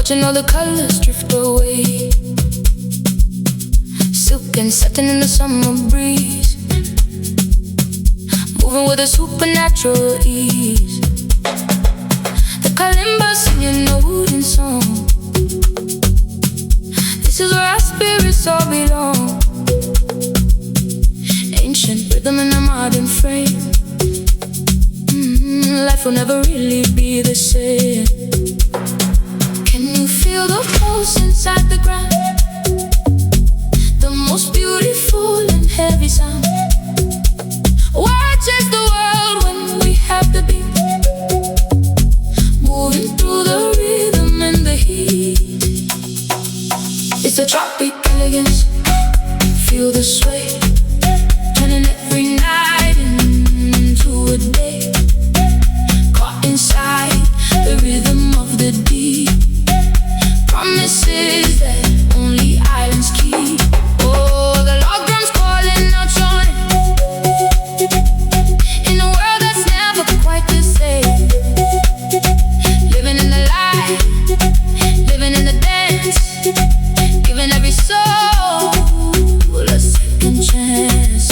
watching all the colors drift away. Silk and satin in the summer breeze, moving with a supernatural ease. The kalimba singing old song. This is where our spirits all belong. Ancient rhythm in a modern frame. Life will never really be the same. Can you feel the pulse inside the ground? The most beautiful and heavy sound. Why chase the world when we have the beat? Moving through the rhythm and the heat. It's a tropic elegance. Feel the sway, turning every night into a day. Caught inside the rhythm of the deep. Promises that only islands keep. Oh, the log drum's calling out your name. In a world that's never quite the same. Living in the light, living in the dance, giving every soul a second chance.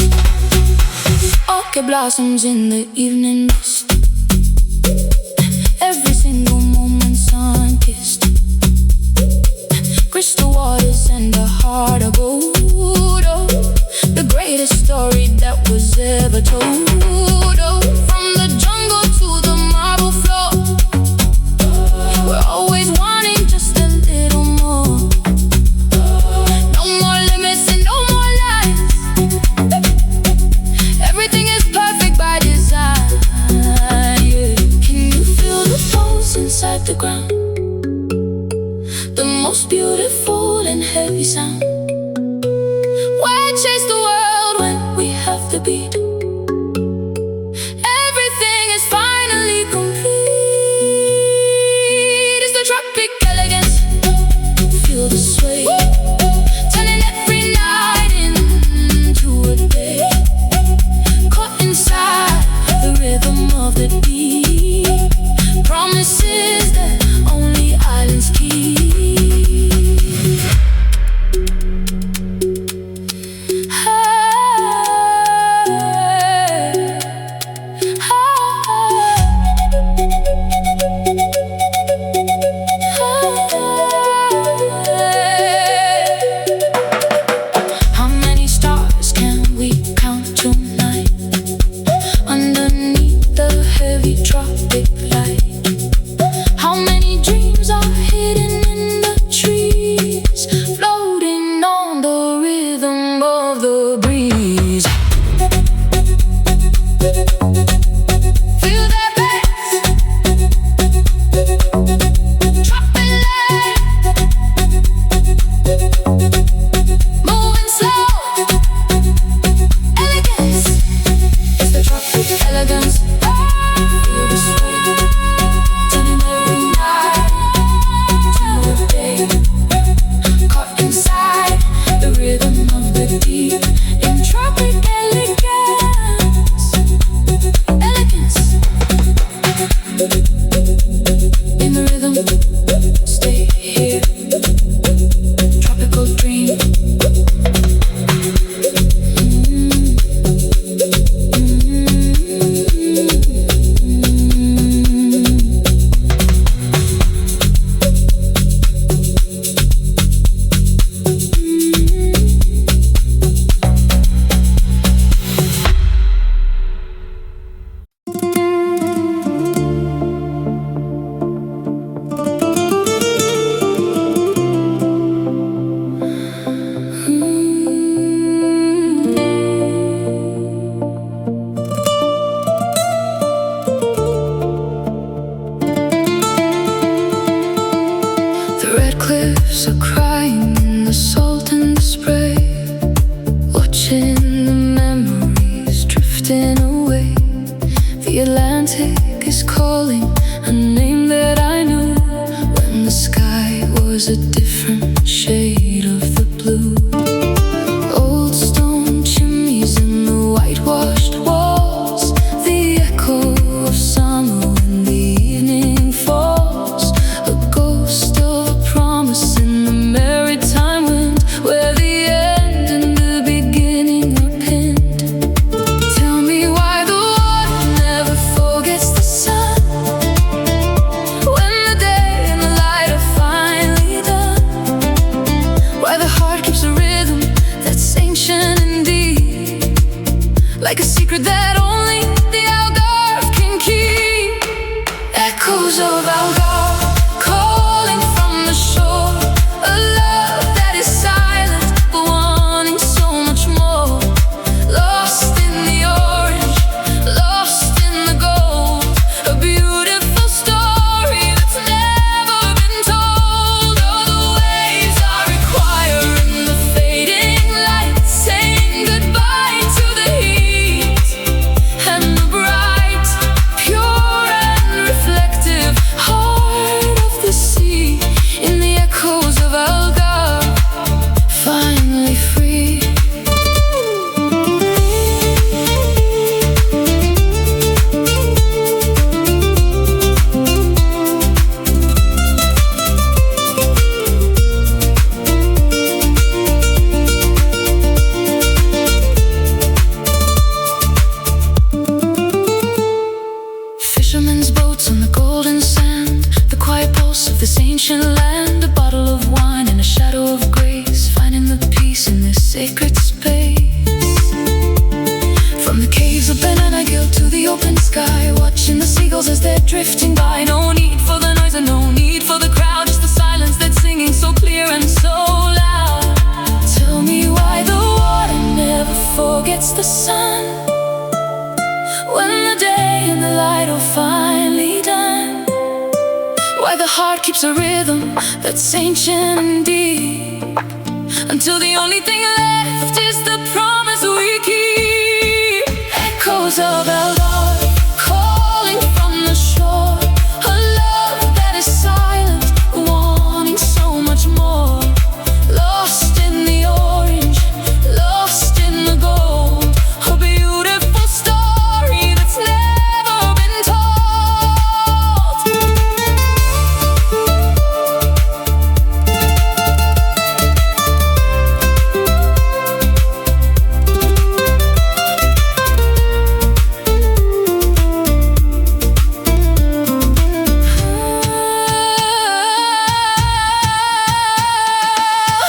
Orchid blossoms in the evening mist. Every single moment sun-kissed. Crystal waters and a heart of gold. Oh, the greatest story that was ever told. Oh, from the jungle to the marble floor, we're always wanting just a little more. No more limits and no more lines. Everything is perfect by design, yeah. Can you feel the pulse inside the ground? The most beautiful and heavy sound. Why chase the world when we have the beat? Everything is finally complete. It's the tropic elegance. Feel the sway, turning every night into a day. Caught inside the rhythm of the deep. Promises that only islands keep. How many stars can we count tonight underneath the heavy tropic light? How many dreams are hidden in the trees, floating on the rhythm of the breeze? Feel that bass, dropping light, moving slow, elegance. It's the tropic elegance. Feel the sway, turning every night to a day. Caught inside the rhythm of the deep. In tropic elegance, elegance. In the rhythm, stay here. Tropical dream. The red cliffs are crying in the salt and the spray, watching the memories drifting away. The Atlantic is calling a name that I knew when the sky was a different shade of the blue. Old stone chimneys and the whitewashed walls, the echo of summer when the evening falls. A ghost of a like a secret that only the Algarve can keep. Echoes of Algarve calling from the shore, a love that is silent but wanting so much more. Lost in the orange, lost in the gold, a beautiful story that's never been told. Oh, the waves are requiring the fading light, saying goodbye to the heat and the bright, pure and reflective heart of the sea. In the echoes of Algarve, finally free. Fishermen's boats on the golden sand, the quiet pulse of this ancient land. A bottle of wine and a shadow of grace, finding the peace in this sacred space. From the caves of Benanagil to the open sky, watching the seagulls as they're drifting by. No need for the noise and no need for the crowd, just the silence that's singing so clear and so loud. Tell me why the water never forgets the sun, when the day and the light are finally done. Why the heart keeps a rhythm that's ancient and deep, until the only thing left is the promise we keep. Echoes of Algarve calling from the shore, a love that is silent, wanting so much more. Lost in the orange, lost in the gold, a beautiful story that's never been told.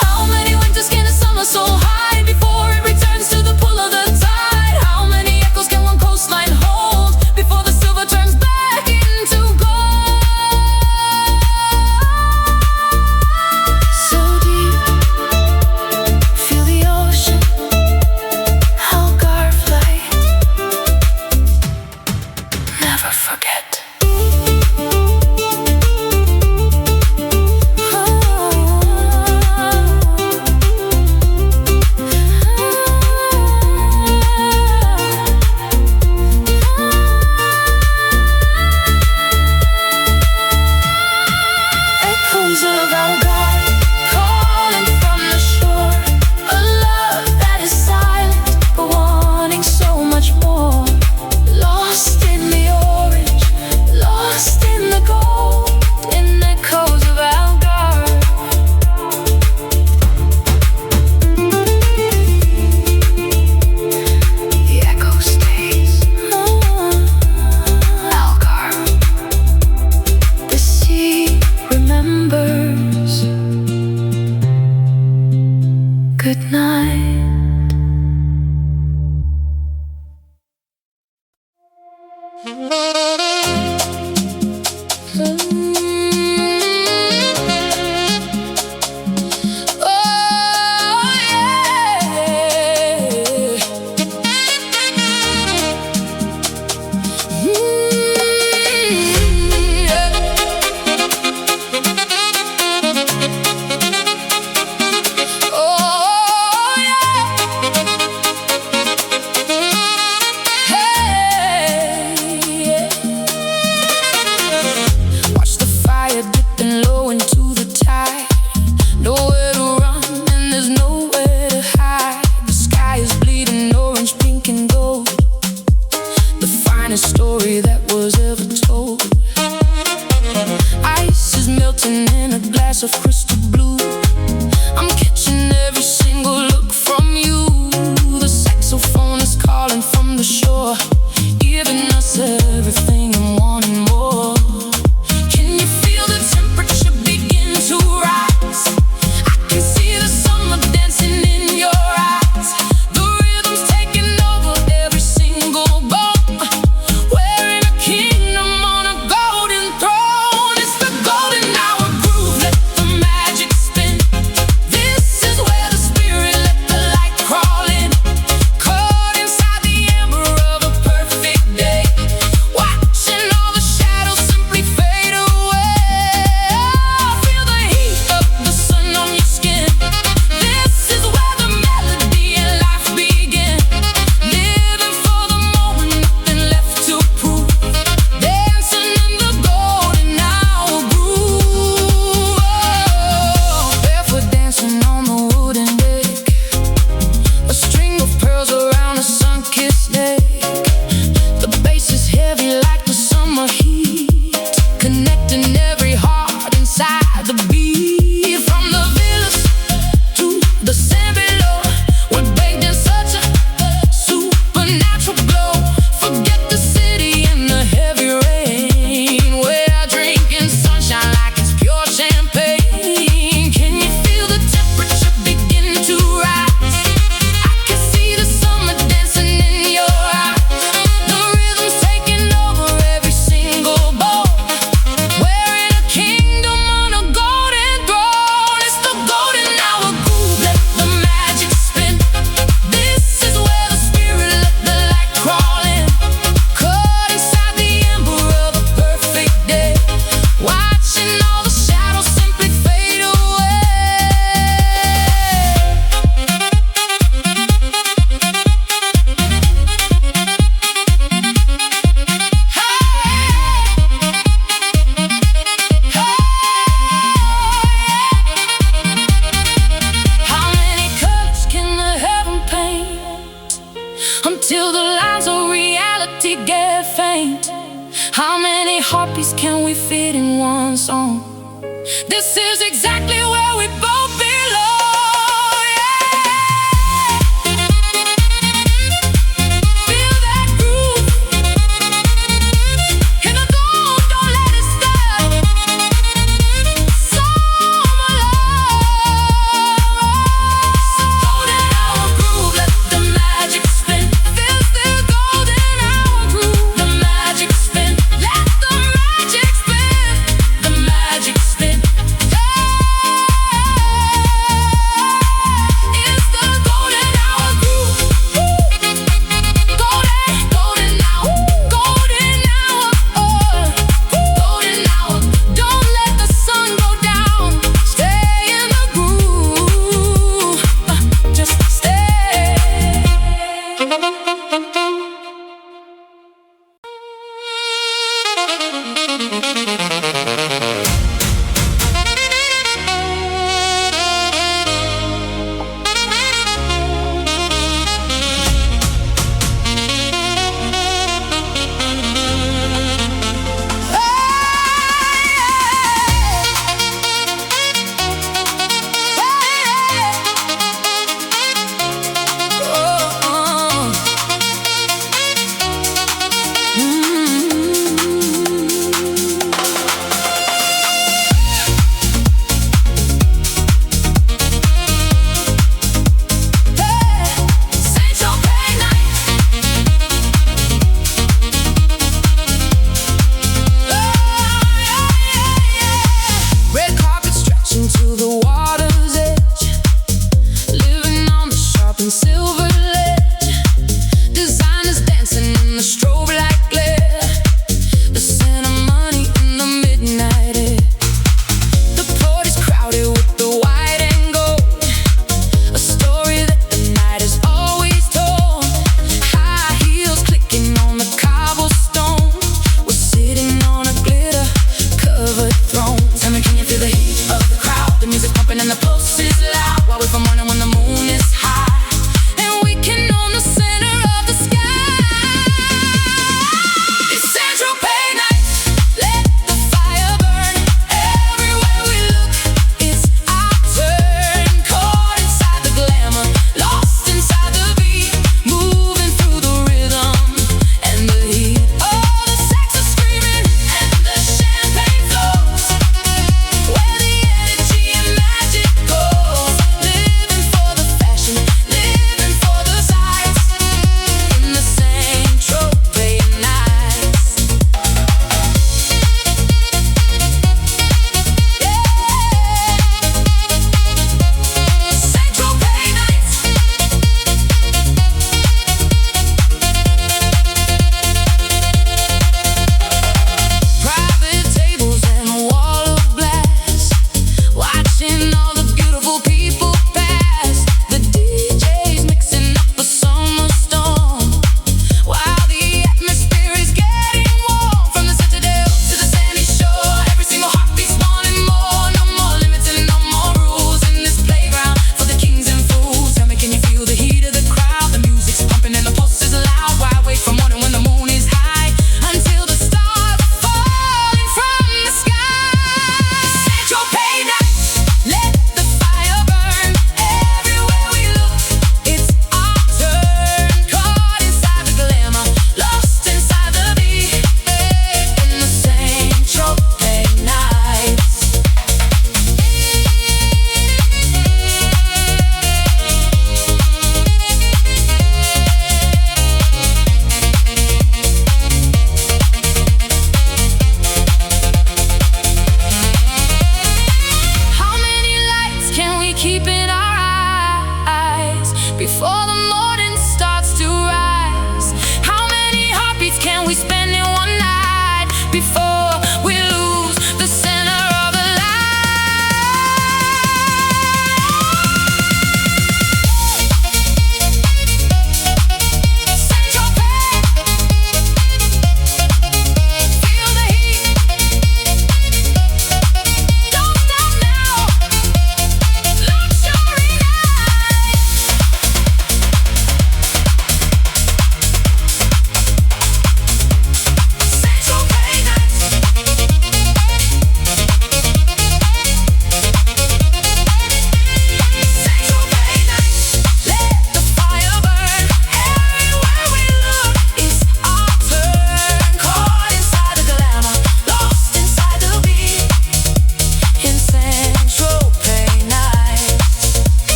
How many winters can a summer so high before it returns to the pull of the tide? How many echoes can one coastline hold before the silver turns back into gold? So deep, feel the ocean, Algarve light, never forget. Echoes of Algarve calling from the shore, a love that is silent but wanting so much more. Lost in the orange, lost in the gold, in echoes of Algarve. The echo stays. Algarve. The sea remembers. Good night. Oh, watch the fire dipping low into the tide. Nowhere to run and there's nowhere to hide. The sky is bleeding orange, pink and gold, the finest story that was ever told. Ice is melting in a glass of crystal blue. I'm catching every single look from you. The saxophone is calling from the shore, giving us everything and wanting more. Can you feel the temperature begin to rise? I can see the summer dancing in your eyes. The rhythm's taking over every strongest snake. The bass is heavy like the summer heat, connecting every heart inside the beat. From the villas to the sand below, we're baked in such a supernatural glow. Forget the city and the heavy rain. We're drinking sunshine like it's pure champagne. Can you feel the temperature begin to rise? I can see the summer dancing in your eyes. The rhythm's taking over every single bone. We're in a kingdom on a golden throne. It's the golden hour groove, let the magic spin. This is where the spirit let the light crawl in. Caught inside the ember of a perfect day, watching all the shadows simply fade away. How many colors can the heaven paint until the lines of reality get faint? How many heartbeats can we fit in one song? This is exactly where we both belong. Yeah. Feel that groove in the dawn, don't let it stop. Summer love, golden hour groove, let the magic spin. This is golden hour groove, the magic spin. Let the magic spin, the magic spin. Hey.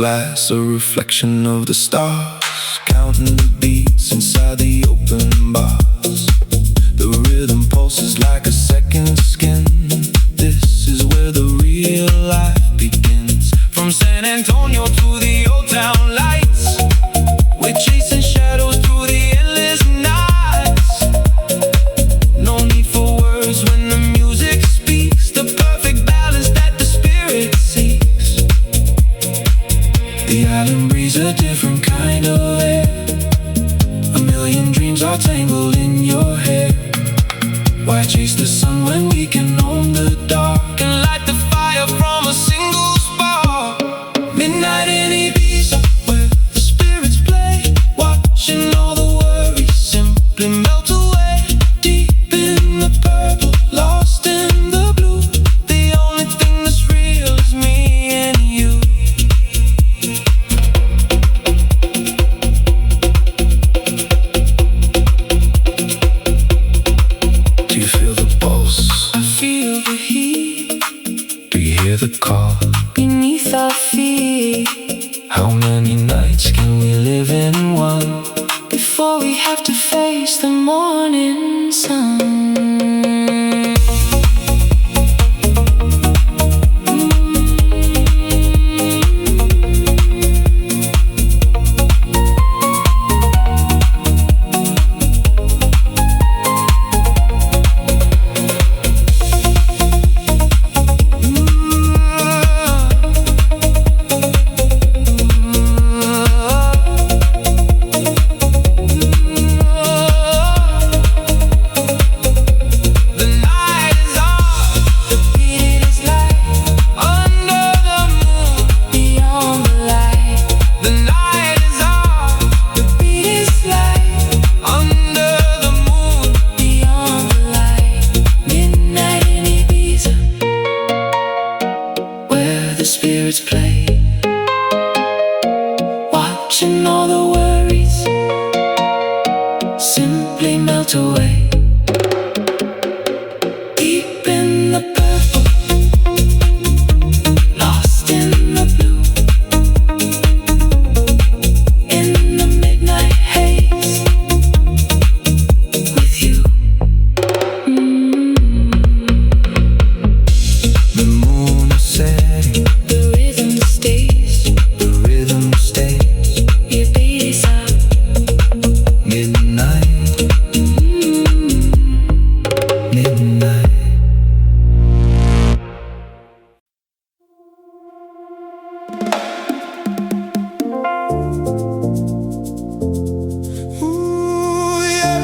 glass, a reflection of the stars. Counting the beats inside the open bars. The rhythm pulses like a second skin. This is where the real life begins. From San Antonio to the old town lights, we're chasing shadows through the endless nights. No need for words when the music speaks, the perfect balance that the spirit seeks. The island breathes a different kind of air. A million dreams are tangled in your hair. Why chase the sun when we can own the dark and light the fire from a single spark? Midnight in Ibiza, where the spirits play, watching all the worries simply melt away. Deep in the purple, lost in the blue, the only thing that's real is me and you. Do you feel the pulse? I feel the heat. Do you hear the call beneath our feet? How many nights can we live in one Before we have to face the morning sun? The spirits play, watching all the worries simply melt away. Deep in the purple, lost in the blue, in the midnight haze, with you. The moon is setting, The rhythm stays, the rhythm stays. Ibiza. Midnight, midnight. Ooh, yeah.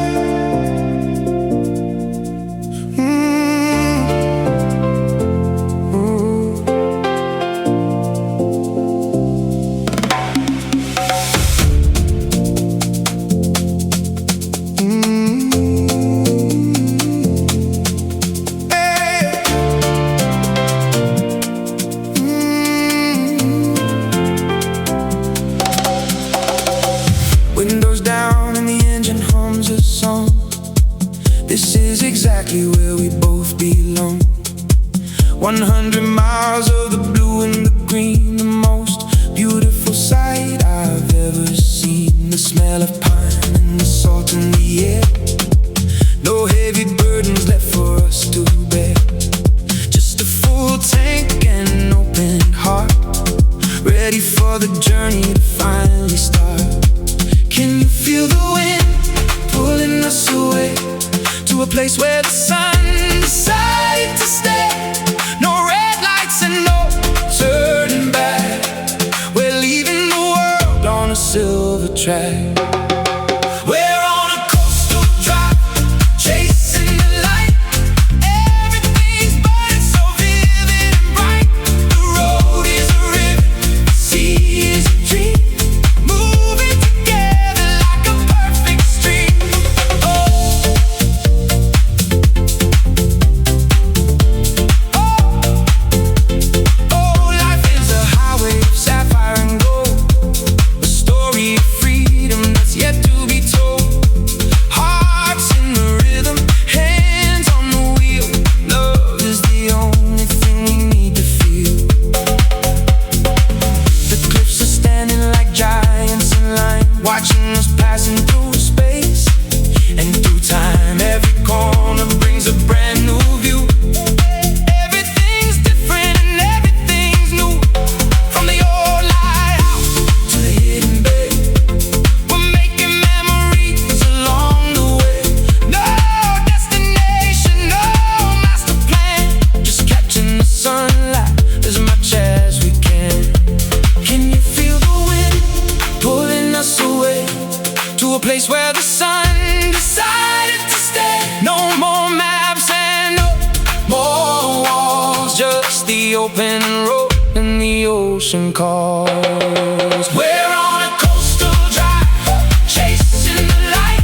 Windows down and the engine hums a song. This is exactly where we both belong. 100 miles of the blue and the green, the most beautiful sight I've ever seen. The smell of pine and the salt in the air. No heavy burdens left for us to bear. Just a full tank and an open heart, ready for the journey to finally start. Can you feel the wind pulling us away to a place where the sun decided to stay? No red lights and no turning back. We're leaving the world on a silver track. We're on a coastal drive, chasing the light. Everything's burning so vivid and bright. The road is a river, the sea is a dream, moving together like a perfect stream. Life is a highway of sapphire and gold, a story of freedom place where the sun decided to stay. No more maps and no more walls, just the open road and the ocean calls. We're on a coastal drive, chasing the light.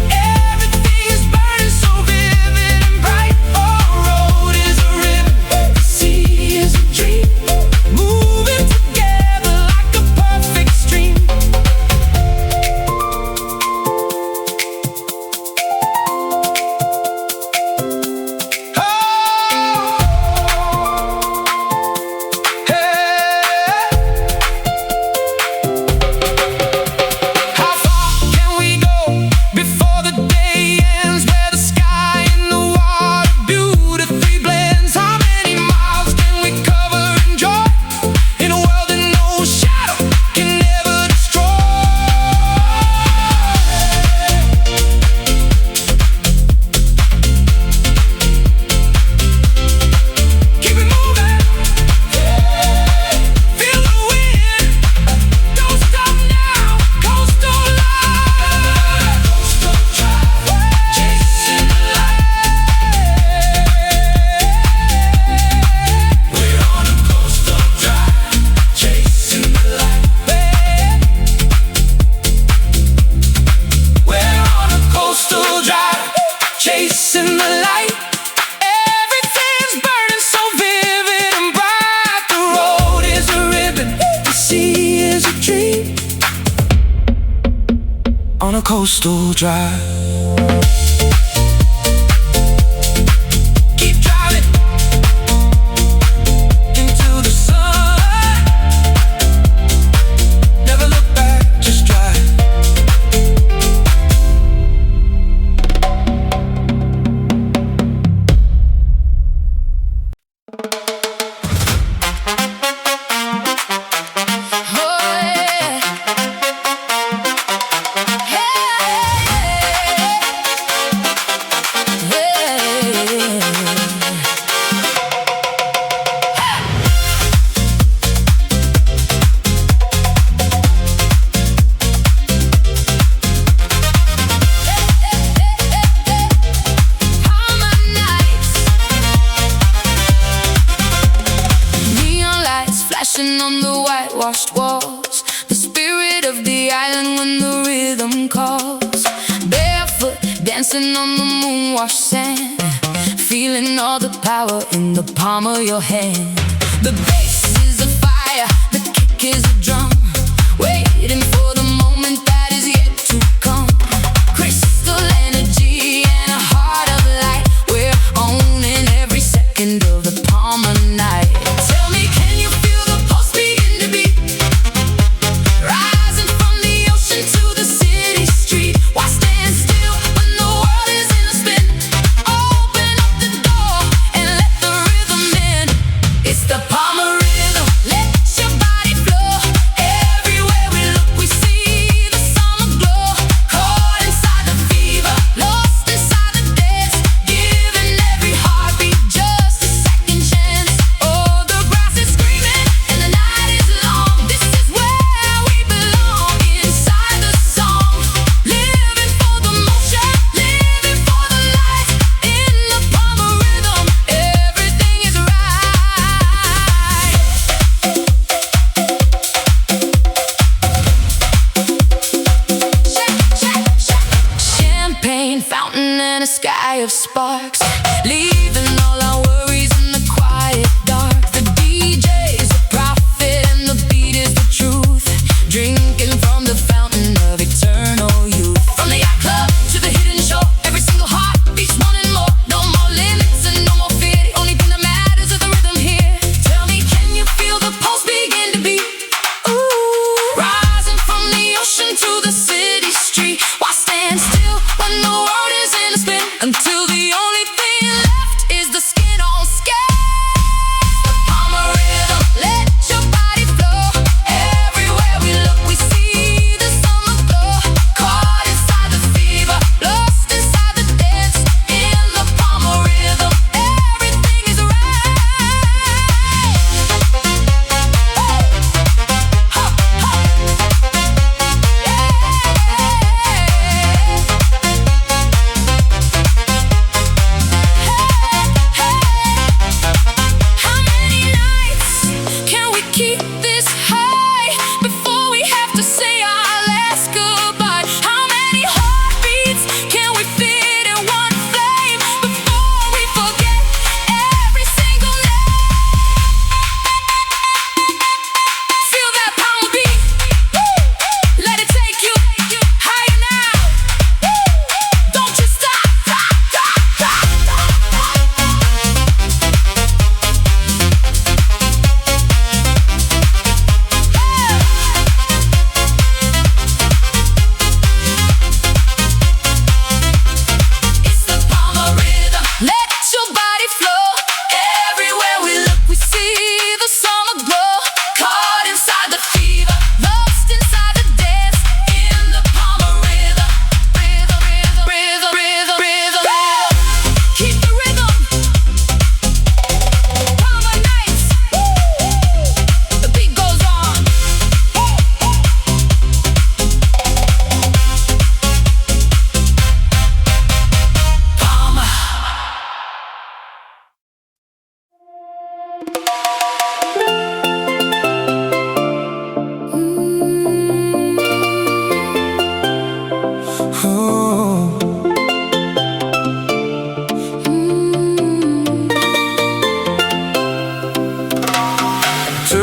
Everything is burning so vivid and bright. Our road is a ribbon, the sea is a dream, moving together like a perfect stream. Chasing the light, everything's burning so vivid and bright. The road is a ribbon, the sea is a dream, on a coastal drive. Keep driving into the sun, never look back, just drive. On the whitewashed walls, the spirit of the island when the rhythm calls. Barefoot, dancing on the moon-washed sand, feeling all the power in the palm of your hand. The bass is a fire, the kick is a drum, waiting for the moment that is yet to come. Crystal energy and a heart of light, we're owning every second of the Palmer night. Tell me, can you feel the pulse begin to beat? Rising from the ocean to the city street. Why stand still when the world is in a spin? Open up the door and let the rhythm in. It's the Palmer.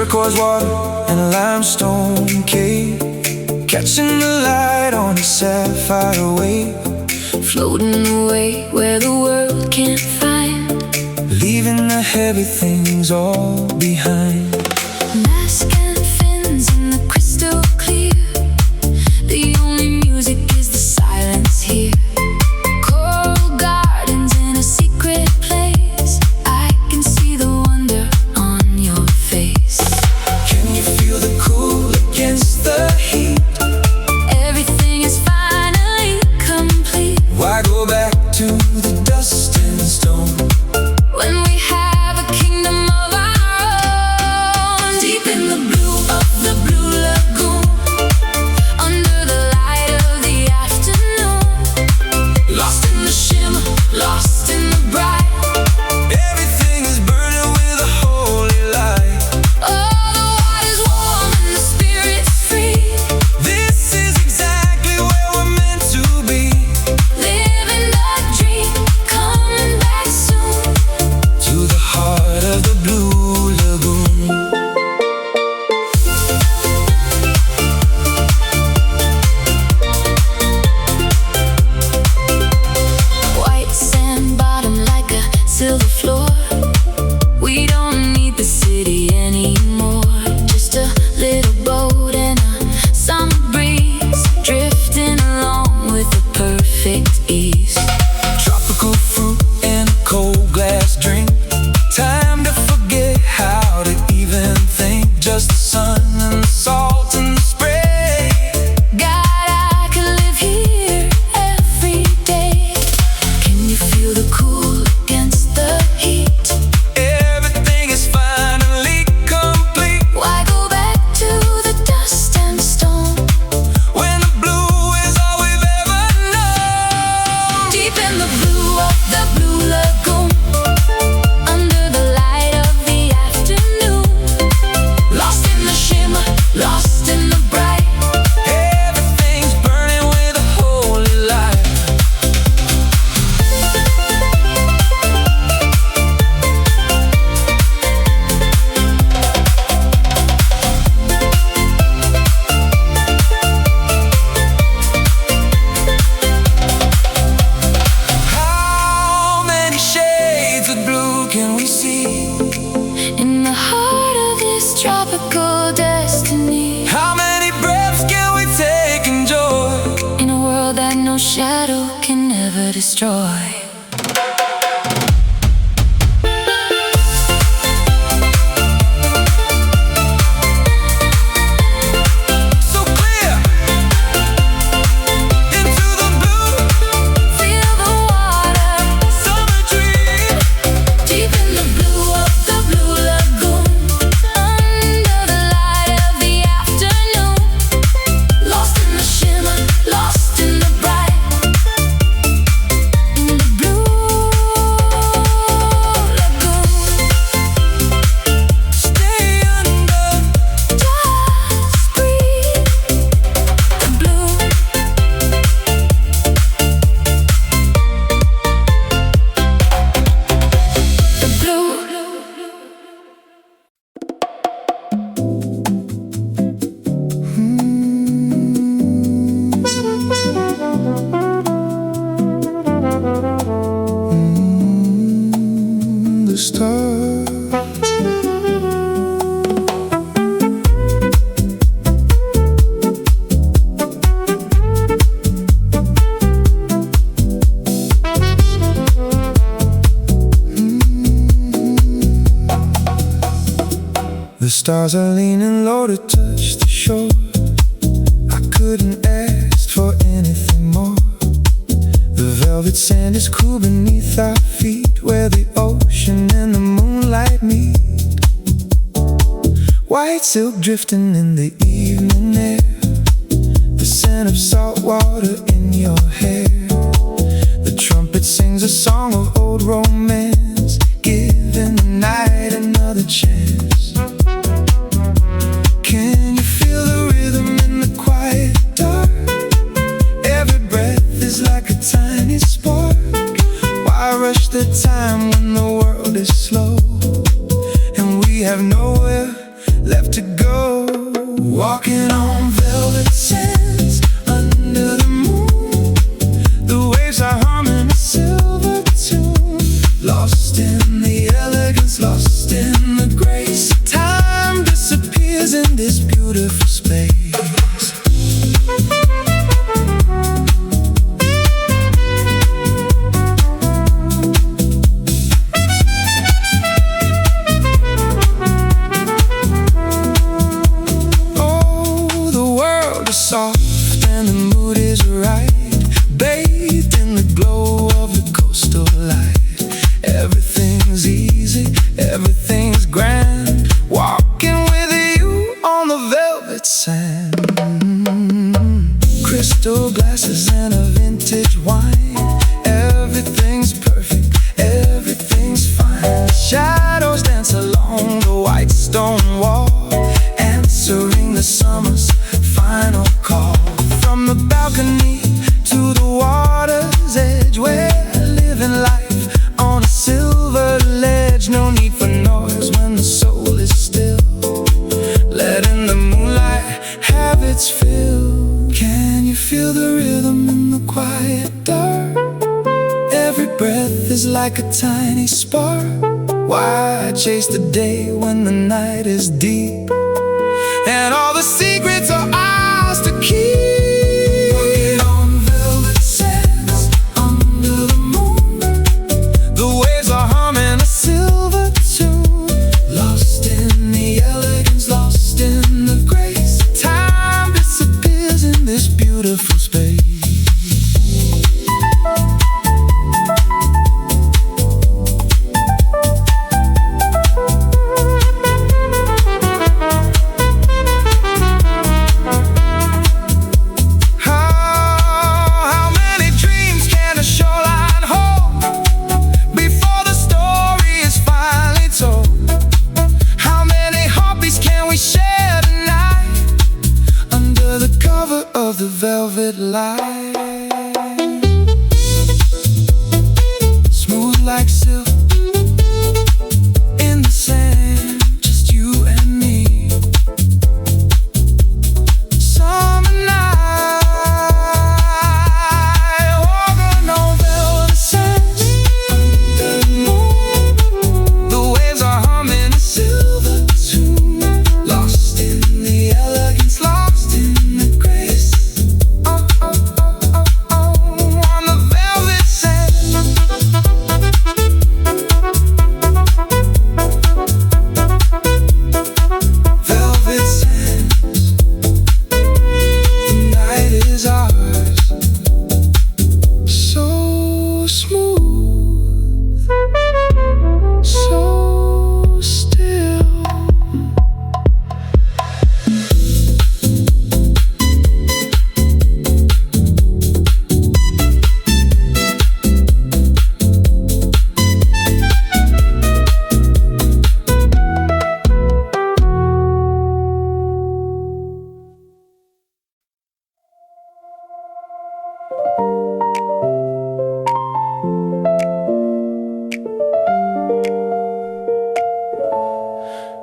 turquoise water and a limestone cave, catching the light on a sapphire wave, floating away where the world can't find, leaving the heavy things all behind. Mask and fins in the crystal clear, the only music is the silence here. Coral gardens in a secret place, I can see the wonder on your face. Can you feel the cool against the heat? Everything is finally complete. Why go back to the dust and stone When we have a kingdom of our own, deep in the blue of the blue lagoon, under the light of the afternoon, lost in the shimmer, lost in the bright. everything is burning with a holy light. Oh, the water's warm and the spirit's free, This is exactly where we're meant to be, living the dream, coming back soon. to the heart of the blue lagoon. White sand bottom like a silver floor. We don't need the city anymore. Just a little boat and a summer breeze, drifting along with a perfect ease. Tropical fruit and a cold glass drink, time to forget how to even think. Just the sun and the salt and the spray. God, I could live here every day. Can you feel the cool against the heat? Everything is finally complete, Why go back to the dust and stone when the blue is all we've ever known. deep in the blue of the blue lagoon, under the light of the afternoon, lost in the shimmer, lost in the bright. Everything's burning with a holy light. How many shades of blue can we see? In the heart of this tropical destiny, How many breaths can we take in joy? in a world that no shadow can ever destroy. So clear into the blue Feel the water summer dream. deep in the blue of the blue lagoon, under the light of the afternoon, lost in the shimmer, lost in the bright. In the blue lagoon, Stay under. just breathe the blue. The blue. The stars. The stars are leaning low to touch the shore. I couldn't ask for anything more. The velvet sand is cool beneath our feet, where the ocean and the moonlight meet. White silk drifting in the evening air, the scent of salt water in your hair. The trumpet sings a song of old romance, giving the night another chance. Can you feel the rhythm in the quiet dark? Every breath is like a tiny spark. Why rush the time when the world is slow and we have nowhere left to go. Walking on velvet sands under the moon, the waves are humming a silver tune. Lost in the elegance, lost in the grace. Time disappears in this beautiful space. Soft and the mood is right, bathed in the glow of the coastal light. Everything's easy, everything's grand, walking with you on the velvet sand. Crystal glasses and a vintage wine. Everything's perfect, everything's fine. Shadows dance along the white stone wall, answering the summer's final call. From the balcony to the water's edge, we're living life on a silver ledge. No need for noise when the soul is still, letting the moonlight have its fill. Can you feel the rhythm in the quiet dark? Every breath is like a tiny spark. Why chase the day when the night is deep, and all the secrets are ours to keep? Walking on velvet sands under the moon, the waves are humming a silver tune. Lost in the elegance, lost in the grace. Time disappears in this beautiful space. Of the velvet light, smooth like silk in the sand, just you and me. Summer night, walking on velvet sands under the moon, the waves are humming a silver tune. Lost in the elegance, lost in the grace.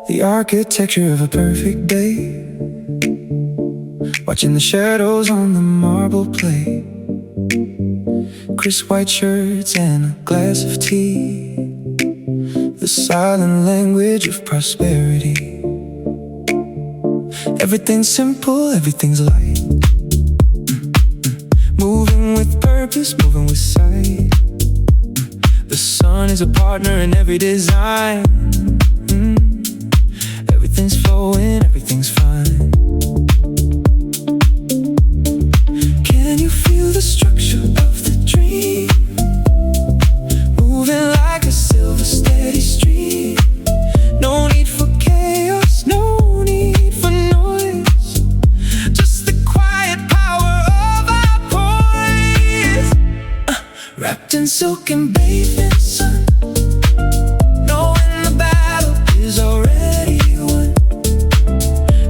The architecture of a perfect day, watching the shadows on the marble plate. Crisp white shirts and a glass of tea, the silent language of prosperity. Everything's simple, everything's light, moving with purpose, moving with sight. The sun is a partner in every design. Everything's flowing, everything's fine. Can you feel the structure of the dream, moving like a silver steady stream? No need for chaos, no need for noise, just the quiet power of our poise. Wrapped in silk and bathed in sun, knowing the battle is already won.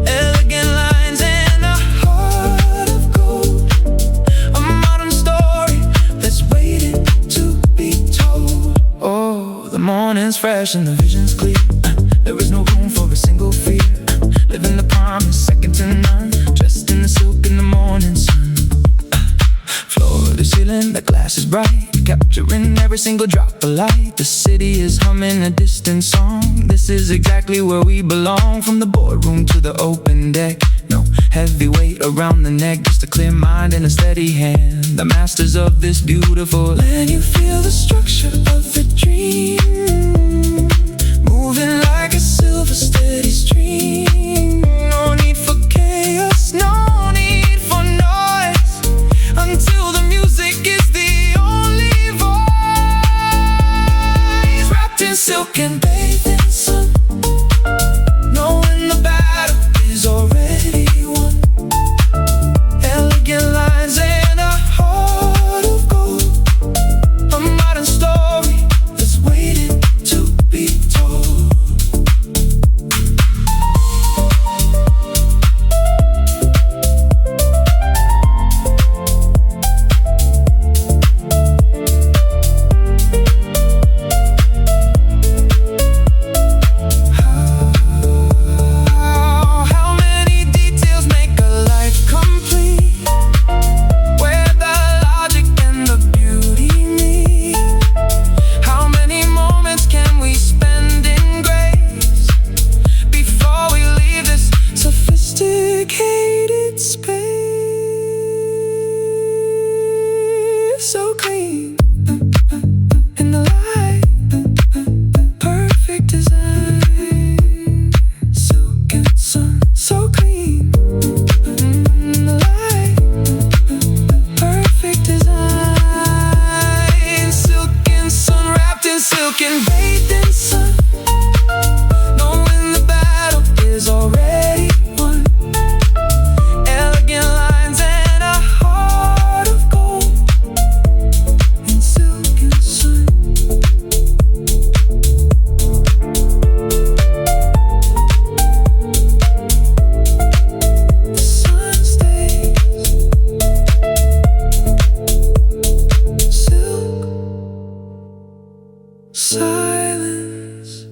Elegant lines and a heart of gold, a modern story that's waiting to be told. Oh, the morning's fresh and the vision's clear. There is no room for a single fear. single drop of light. The city is humming a distant song. This is exactly where we belong. From the boardroom to the open deck, no heavy weight around the neck, just a clear mind and a steady hand. The masters of this beautiful land. You feel the structure of the dream, moving like a silver steady stream. No need for chaos, no need for noise, until the music is the only voice. Wrapped in silk and bathed in sun, knowing the battle is already won. Elegant lines and a heart of gold, a modern story that's waiting to be told. How many details make a life complete, where the logic and the beauty meet? How many moments can we spend in grace before we leave this sophisticated space? So clean in the light, perfect design. Silk and sun, so clean in the light, perfect design. Silk and sun, wrapped in silk and bathed in sun, knowing the battle is already won. Elegant lines and a heart of gold, in silk and sun. The sun stays silk, silence.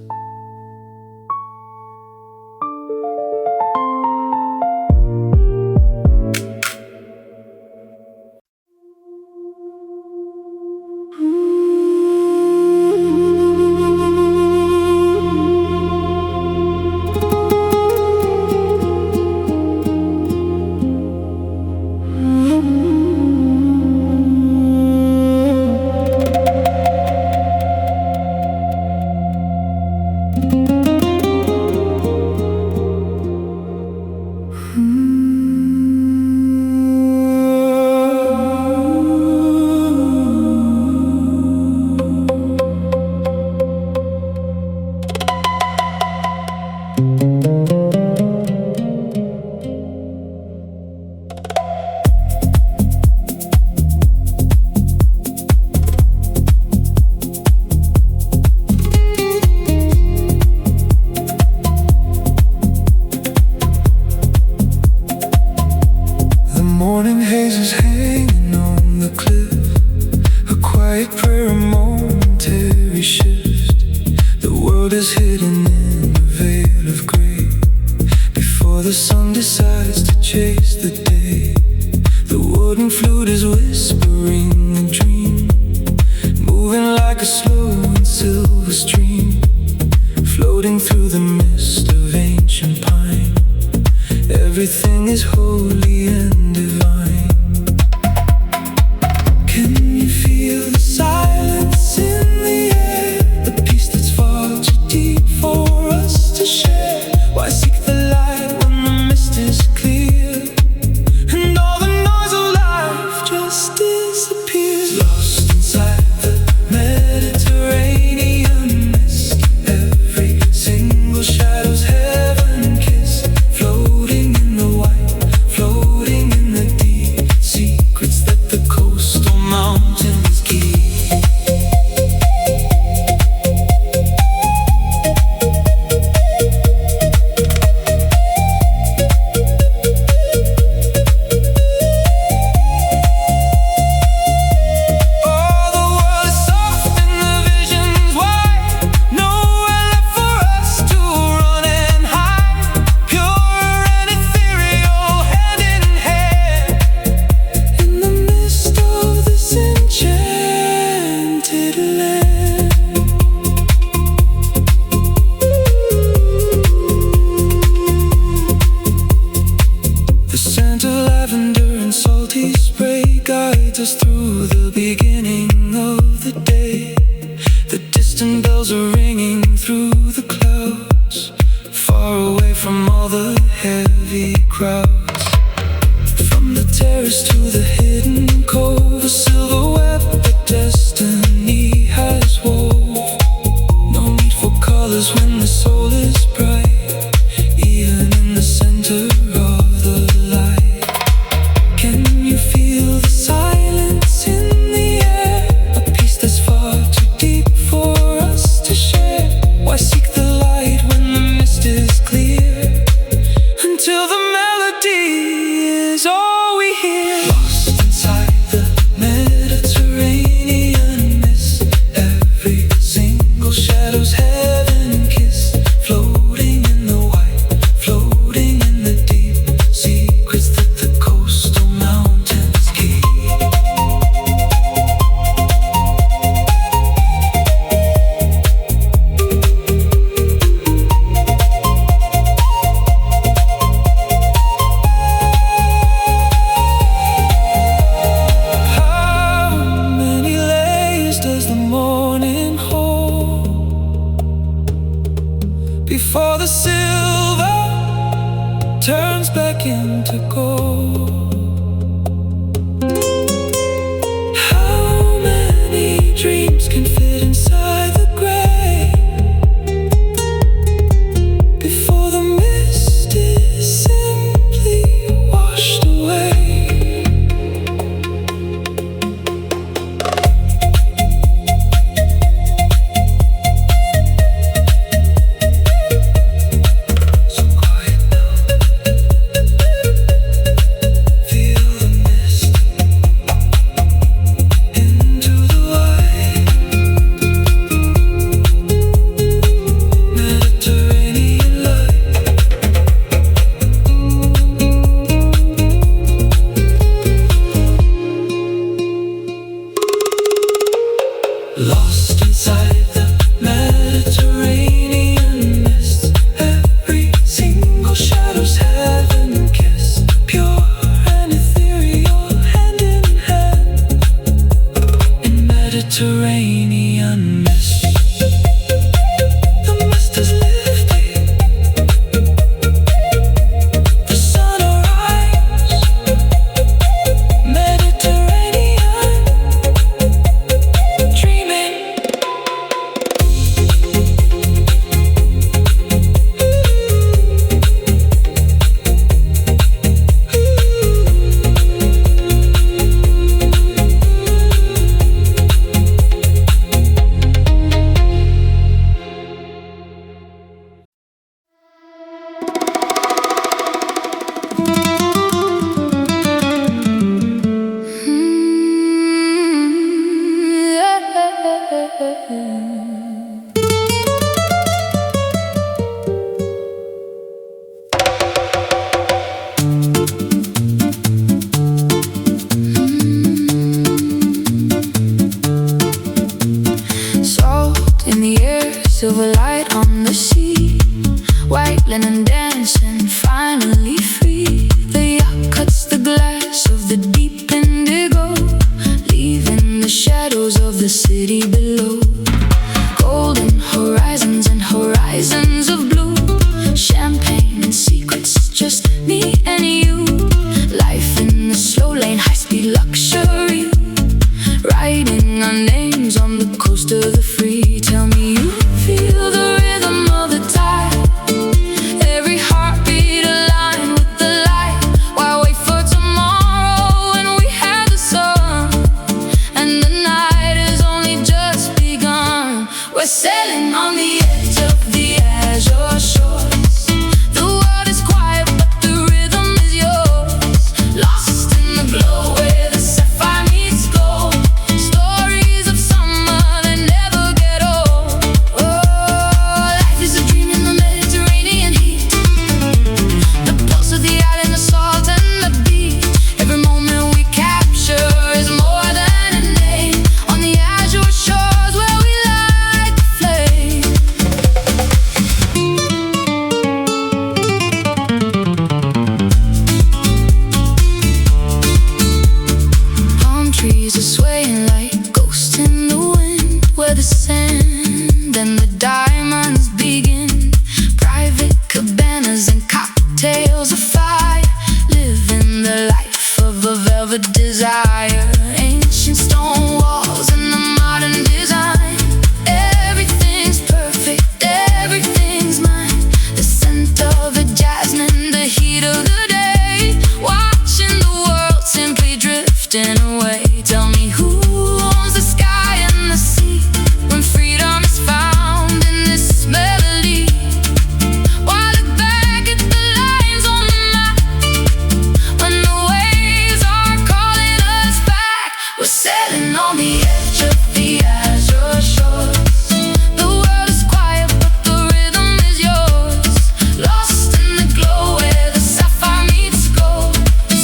The morning haze is hanging on the cliff, a quiet prayer, a momentary shift. The world is hidden in a veil of gray, before the sun decides to chase the day. The wooden flute is whispering a dream, moving like a slow and silver stream, floating through the mist of ancient pine. Everything is holy and divine. Can you feel the silence in the air? The peace that's far too deep for us to share. Why seek the light when the mist is clear, and all the noise of life just disappears? Lost inside the Mediterranean mist, every single shadow's heaven kissed, floating in the white, floating in lavender and salty spray guides us through the beginning of the day. The distant bells are ringing through the clouds, far away from all the heavy crowds. From the terrace to the hidden cove, a silver web that destiny has wove. No need for colors when the soul is bright, even in the center of the light. Can you feel the silence in the air? A peace that's far too deep for us to share. Why seek the light when the mist is clear, until the melody is all we hear? Lost inside the Mediterranean mist, every single shadow's heaven kissed, floating in the white, floating in the deep, secrets that the coastal mountains keep. How many layers does the morning hold before the silver turns back into gold? How many dreams can fit inside the gray before the mist is simply washed away? So quiet now, feel the mist into the white Mediterranean light. Lost inside the Mediterranean mist, every single shadow's heaven kissed, pure and ethereal, hand in hand in Mediterranean mist. The mist is lifting, the sun arise, Mediterranean dreaming. Salt in the air, silver light on the sea, white linen dancing, finally free. The yacht cuts the glass of the deep indigo, leaving the shadows of the city below. Golden horizons and horizons of blue, champagne and secrets, just me and you. Life in the slow lane, high-speed luxury, writing our names on the coast of the free. Tell me you feel the rhythm of the tide, every heartbeat aligned with the light. Why wait for tomorrow when we had the sun, and the night has only just begun? We're sailing on the edge of the azure shores. The world is quiet, but the rhythm is yours. the life of a velvet desire. Ancient stone walls and the modern design. Everything's perfect, everything's mine. The scent of a jasmine, the heat of the day. Watching the world simply drifting away. Tell me who owns the sky and the sea when freedom is found in this melody. Why look back at the lines on the map when the waves are calling us back? We're sailing on the edge of the azure shores. The world is quiet but the rhythm is yours. Lost in the glow where the sapphire meets gold.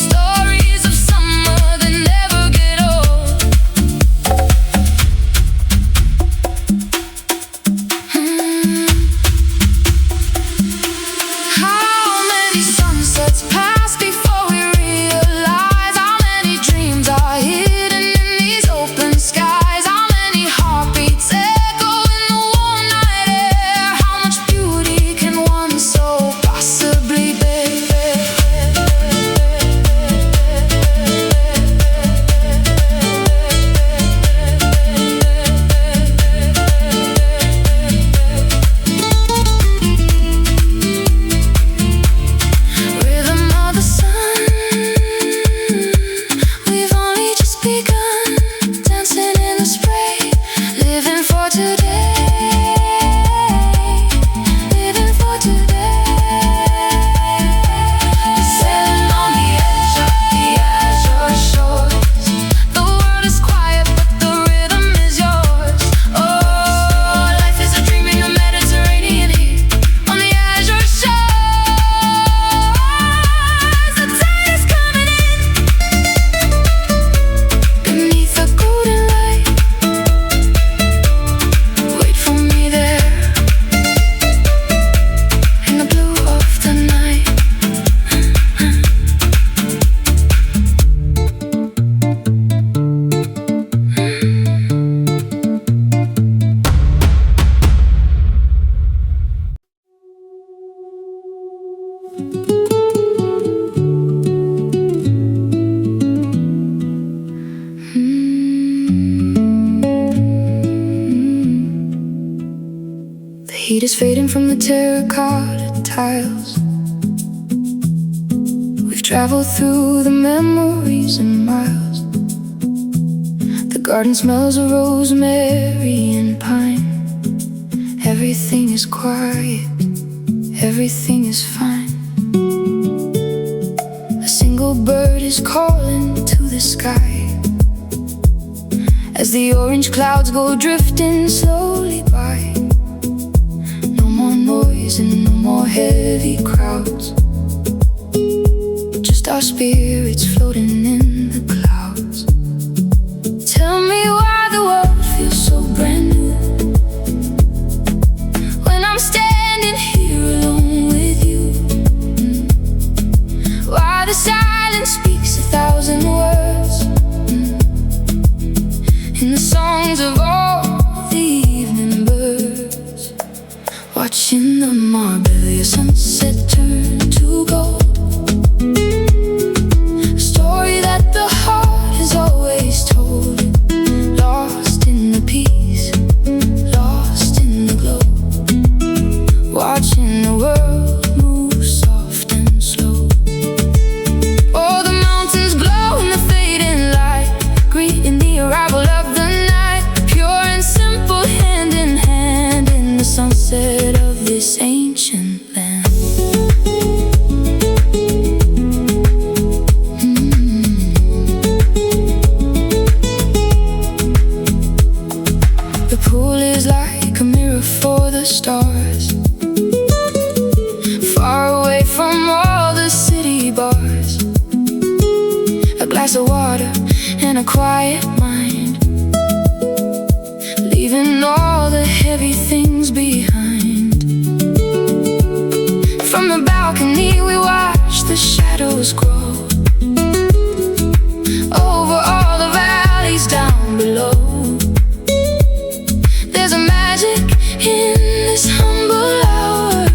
Stories of summer that never get old. How many sunsets pass before we realize how many dreams are hidden in these open skies? How many heartbeats echo in the warm night air? How much beauty can one soul possibly bear? Rhythm of the sun, we've only just begun. Dancing in the spray, living for today. Living for today. Sailing on the edge of the azure shores. The world is quiet but the rhythm is yours. Oh, life is a dream in the Mediterranean heat. On the azure shores, the tide is coming in. Beneath the golden light, wait for me there. In the blue of the night. The heat is fading from the terracotta tiles. We've traveled through the memories in miles. The garden smells of rosemary and pine. Everything is quiet, everything is fine. A single bird is calling to the sky as the orange clouds go drifting slowly by. No more noise and no more heavy crowds, just our spirits floating in the clouds. Tell me why the world feels so brand new when I'm standing here alone with you. Why the silence speaks 1,000 words in the songs of all the evening birds. Watching the Marbella sunset turn to gold. A story that the heart has always told. Lost in the peace, lost in the glow. Watching the world move soft and slow. Oh, the mountains glow in the fading light, greeting the arrival of the night. Pure and simple, hand in hand in the sunset of this ancient land. The pool is like a mirror for the stars, far away from all the city bars. A glass of water and a quiet mind, leaving all the heavy things behind. From the balcony we watch the shadows grow over all the valleys down below. There's a magic in this humble hour,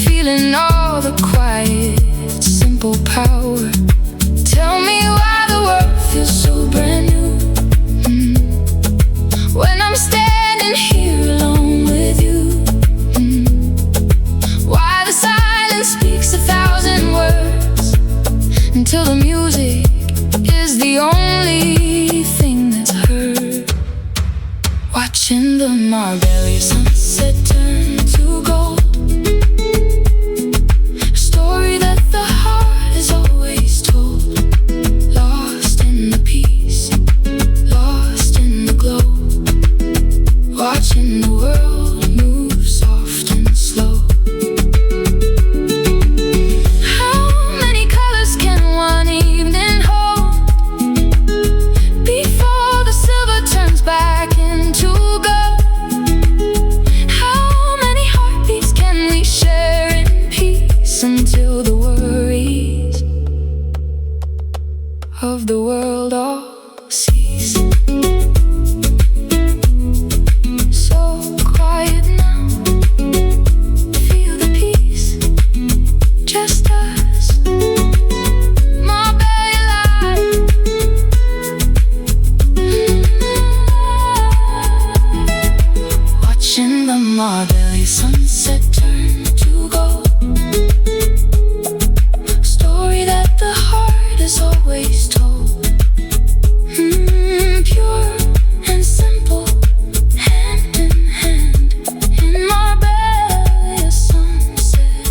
feeling all the quiet, simple power. until the music is the only thing that's heard. Watching the Marbella sunset turn to gold, a story that the heart has always told. Lost in the peace, lost in the glow, watching the world move soft and slow. How many colors can one evening hold before the silver turns back into gold? How many heartbeats can we share in peace until the worries of the world all cease? So quiet now, feel the peace, just us, Marbella light. Watching the Marbella sunset turn to gold, a story that the heart has always told. Pure and simple, hand in hand, in Marbella sunset.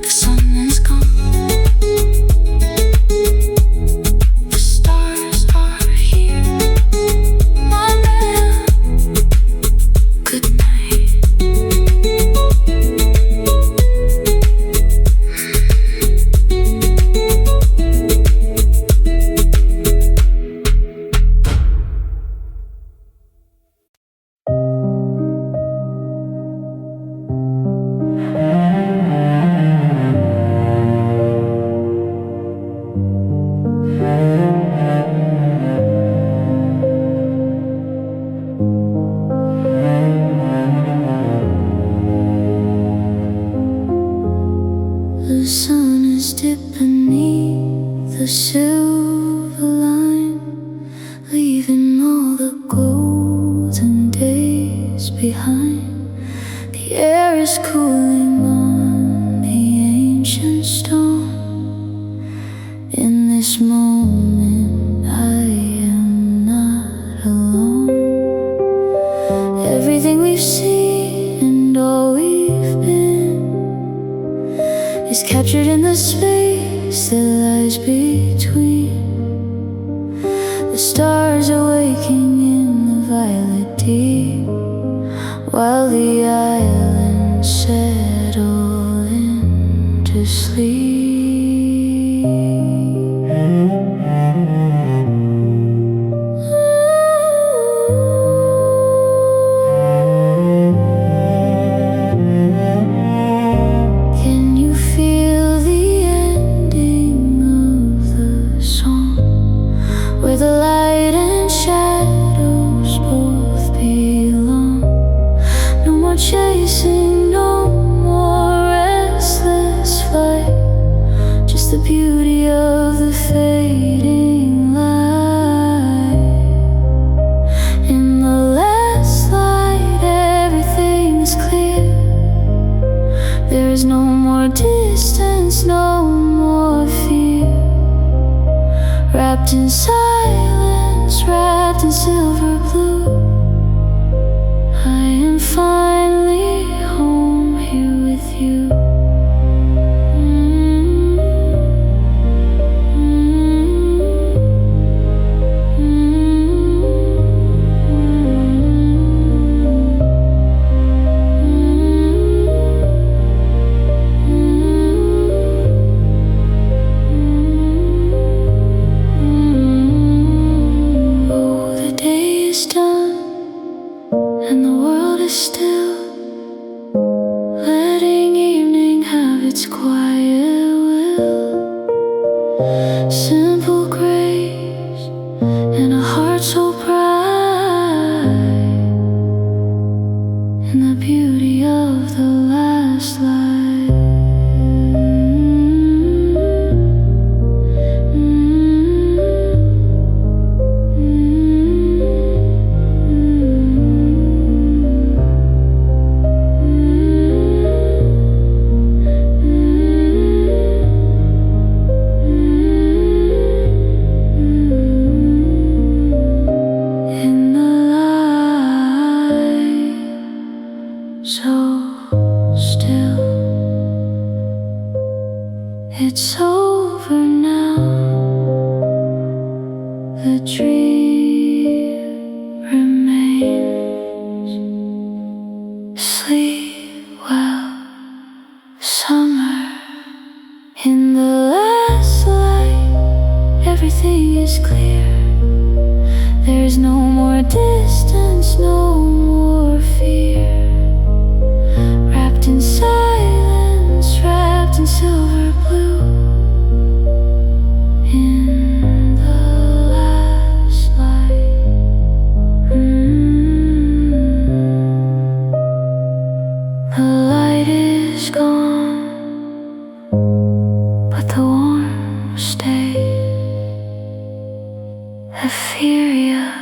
The sun is gone, the stars are here. Marbella, good night. The sun is dipped beneath the silver line, leaving all the golden days behind. The air is cooling on the ancient stone. In this moment I am not alone. Everything we've seen and all we've been is captured in the space that lies between. The stars are waking in the violet deep, while the islands settle into sleep. Can you feel the ending of the song, where the light and shadows both belong? No more chasing, no more restless flight, just the beauty of the fading light. In the last light everything is clear. There is no more distance, no more fear. Wrapped in silence, wrapped in silver blue, I am finally home here with you. Oh, the day is done and the world is still, letting evening have its quiet will. Simple grace and a heart so bright, in the beauty of the last light. It's over now. The dream remains. Sleep well, summer. In the last light, everything is clear. There's no more distance, no more fear. Wrapped in silence, wrapped in silver blue. In the last light, the light is gone, but the warmth stays. Etheria,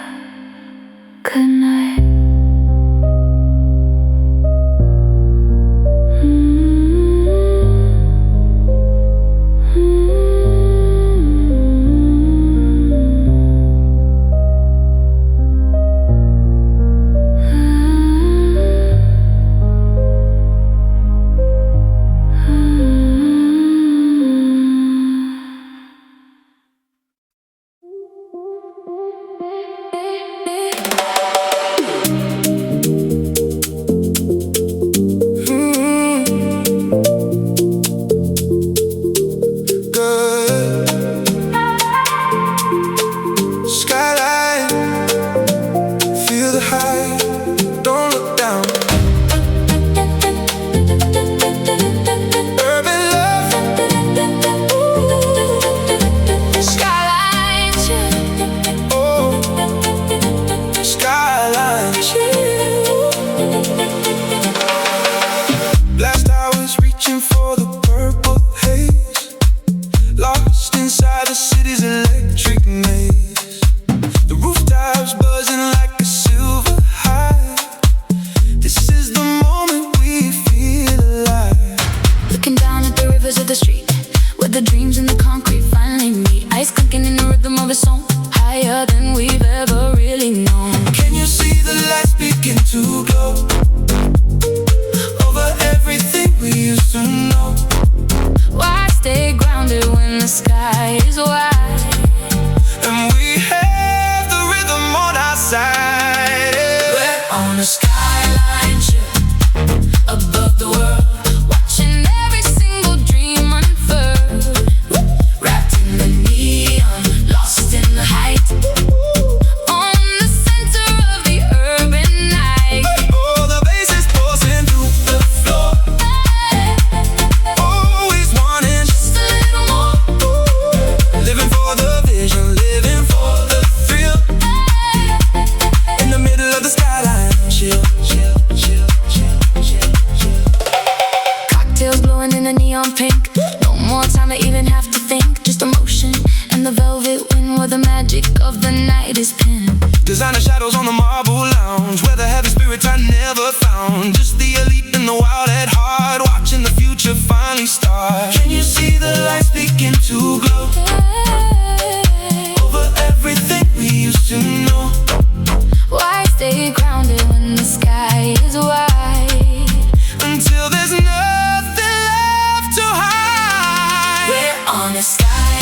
good night. Last I was reaching for the purple haze, lost inside the city's electric maze. The rooftops buzzing like a silver hive. This is the moment we feel alive. Looking down at the rivers of the street, where the dreams and the concrete finally meet. Ice clinking in the rhythm of a song, higher than we've ever really known. Can you see the lights begin to glow over everything we used to know? Why stay grounded when the sky is wide? And we have the rhythm on our side, yeah. We're on a skyline ship above the world, watching every single dream unfurl. Wrapped in the neon, lost in the height, on the center of the urban night. Oh, the bass is pulsing through the floor, always wanting Just a little more. living for the vision, living for the thrill. In the middle of the skyline, chill, chill, chill, chill, chill, chill. Cocktails blowing in the neon pink. No more time to even have to think. Just emotion and the velvet wind, where the magic of the night is pinned. Designer shadows on the marble lounge, where the heavy spirits I never found. Just the elite and the wild at heart, watching the future finally start. Can you see the lights begin to glow over everything we used to know? Why stay grounded when the sky is wide? Until there's nothing left to hide. We're on a sky